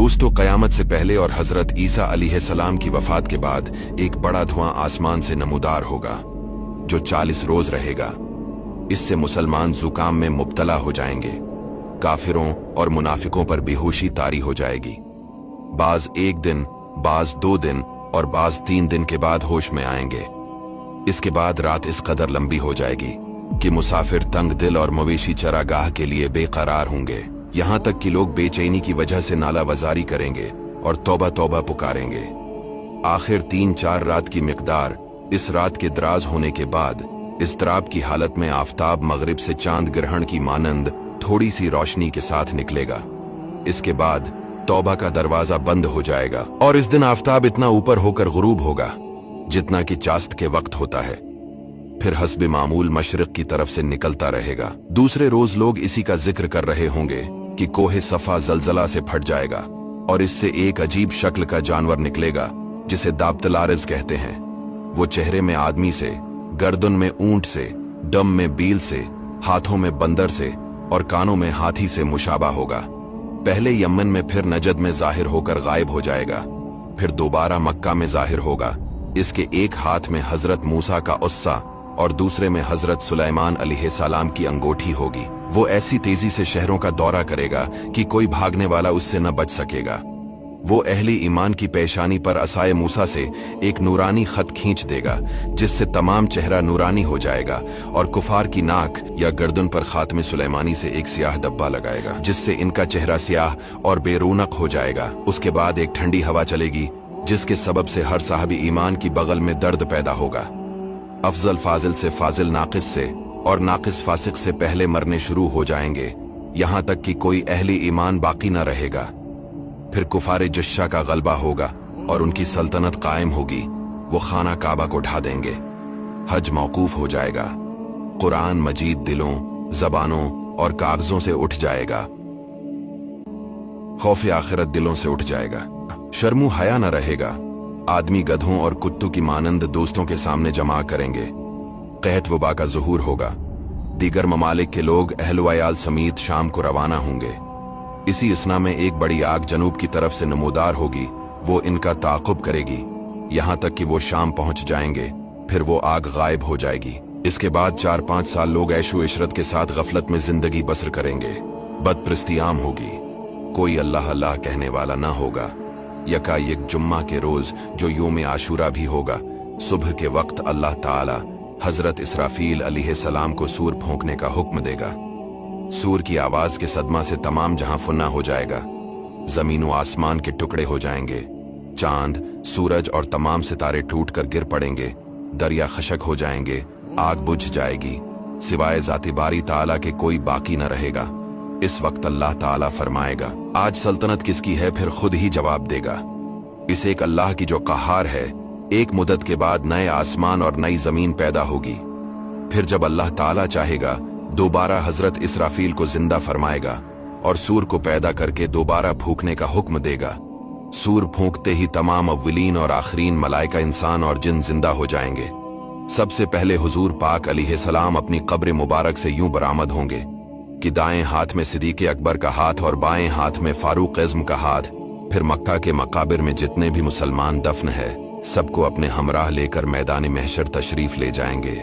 दोस्तों, क़यामत से पहले और हजरत ईसा अलैहिस्सलाम की वफात के बाद एक बड़ा धुआं आसमान से नमूदार होगा जो 40 रोज रहेगा। इससे मुसलमान जुकाम में मुब्तला हो जाएंगे। काफिरों और मुनाफिकों पर बेहोशी तारी हो जाएगी। बाज 1 दिन, बाज 2 दिन और बाज 3 दिन के बाद होश में आएंगे। इसके बाद रात इस कदर लंबी हो जाएगी कि मुसाफिर तंग दिल और मवेशी चरागाह के लिए बेकरार होंगे। यहाँ तक कि लोग बेचैनी की वजह से नाला वजारी करेंगे और तौबा तौबा पुकारेंगे। आखिर 3-4 रात की मिकदार इस रात के दराज होने के बाद इस्तराब की हालत में आफताब मगरिब से चांद ग्रहण की मानंद थोड़ी सी रोशनी के साथ निकलेगा। इसके बाद तौबा का दरवाजा बंद हो जाएगा और इस दिन आफताब इतना ऊपर होकर गुरूब होगा जितना कि चास्त के वक्त होता है। फिर हस्बे मामूल मशरिक की तरफ से निकलता रहेगा। दूसरे रोज लोग इसी का जिक्र कर रहे होंगे कि कोहे सफा जलजला से फट जाएगा और इससे एक अजीब शक्ल का जानवर निकलेगा जिसे दाबतलारिज कहते हैं। वो चेहरे में आदमी से, गर्दन में ऊंट से, डम में बील से, हाथों में बंदर से और कानों में हाथी से मुशाबा होगा। पहले यमन में, फिर नजद में जाहिर होकर गायब हो जाएगा, फिर दोबारा मक्का में जाहिर होगा। इसके एक हाथ में हजरत मूसा का उस्सा और दूसरे में हजरत सुलेमान अलैहिस्सलाम की अंगूठी होगी। वो ऐसी तेजी से शहरों का दौरा करेगा कि कोई भागने वाला उससे न बच सकेगा। वो अहले ईमान की पेशानी पर असाए मूसा से एक नूरानी खत खींच देगा जिससे तमाम चेहरा नूरानी हो जाएगा और कुफार की नाक या गर्दन पर खात्मे सुलेमानी से एक सियाह धब्बा लगाएगा जिससे इनका चेहरा सियाह और बेरूनक हो जाएगा। उसके बाद एक ठंडी हवा चलेगी जिसके सबब से हर साहबी ईमान की बगल में दर्द पैदा होगा। अफजल फाजिल से, फाजिल नाकिस से और नाकिस फासिक से पहले मरने शुरू हो जाएंगे, यहां तक कि कोई अहले ईमान बाकी न रहेगा। फिर कुफारे जश्शा का गलबा होगा और उनकी सल्तनत कायम होगी। वो खाना काबा को ढा देंगे। हज मौकूफ हो जाएगा। कुरान मजीद दिलों, जबानों और कागजों से उठ जाएगा। खौफ आखिरत दिलों से उठ जाएगा। शर्मू हया न रहेगा। आदमी गधों और कुत्तों की मानंद दोस्तों के सामने जमा करेंगे। कहत वबा का ज़ुहूर होगा। दीगर ममालिक के लोग अहल वयाल समीत शाम को रवाना होंगे। इसी इसना में एक बड़ी आग जनूब की तरफ से नमूदार होगी। वो इनका ताक़ुब करेगी यहां तक कि वो शाम पहुंच जाएंगे। फिर वो आग गायब हो जाएगी। इसके बाद 4-5 साल लोग ऐशो इशरत के साथ गफलत में जिंदगी बसर करेंगे। बदप्रस्ती आम होगी। कोई अल्लाह अल्लाह कहने वाला ना होगा। यकायक जुम्मा के रोज जो योम आशूरा भी होगा, सुबह के वक्त अल्लाह ताला हजरत इसराफील अलैहिस्सलाम को सूर फूंकने का हुक्म देगा। सूर की आवाज के सदमा से तमाम जहां फुन्ना हो जाएगा। जमीन व आसमान के टुकड़े हो जाएंगे। चांद, सूरज और तमाम सितारे टूट कर गिर पड़ेंगे। दरिया खशक हो जाएंगे। आग बुझ जाएगी। सिवाय जाती बारी ताला के कोई बाकी न रहेगा। इस वक्त अल्लाह ताला फरमाएगा, आज सल्तनत किसकी है? फिर खुद ही जवाब देगा। इस एक अल्लाह की जो कहार है। एक मुद्दत के बाद नए आसमान और नई जमीन पैदा होगी। फिर जब अल्लाह ताला चाहेगा दोबारा हजरत इसराफील को जिंदा फरमाएगा और सूर को पैदा करके दोबारा फूंकने का हुक्म देगा। सूर फूंकते ही तमाम अव्वलीन और आखरीन मलाइका, इंसान और जिन जिंदा हो जाएंगे। सबसे पहले हुजूर पाक अलैहिस्सलाम अपनी कब्र मुबारक से यूं बरामद होंगे कि दाएं हाथ में सिद्दीक़ अकबर का हाथ और बाएं हाथ में फारूक आज़म का हाथ। फिर मक्का के मकाबिर में जितने भी मुसलमान दफन है सबको अपने हमराह लेकर मैदान महशर तशरीफ ले जाएंगे।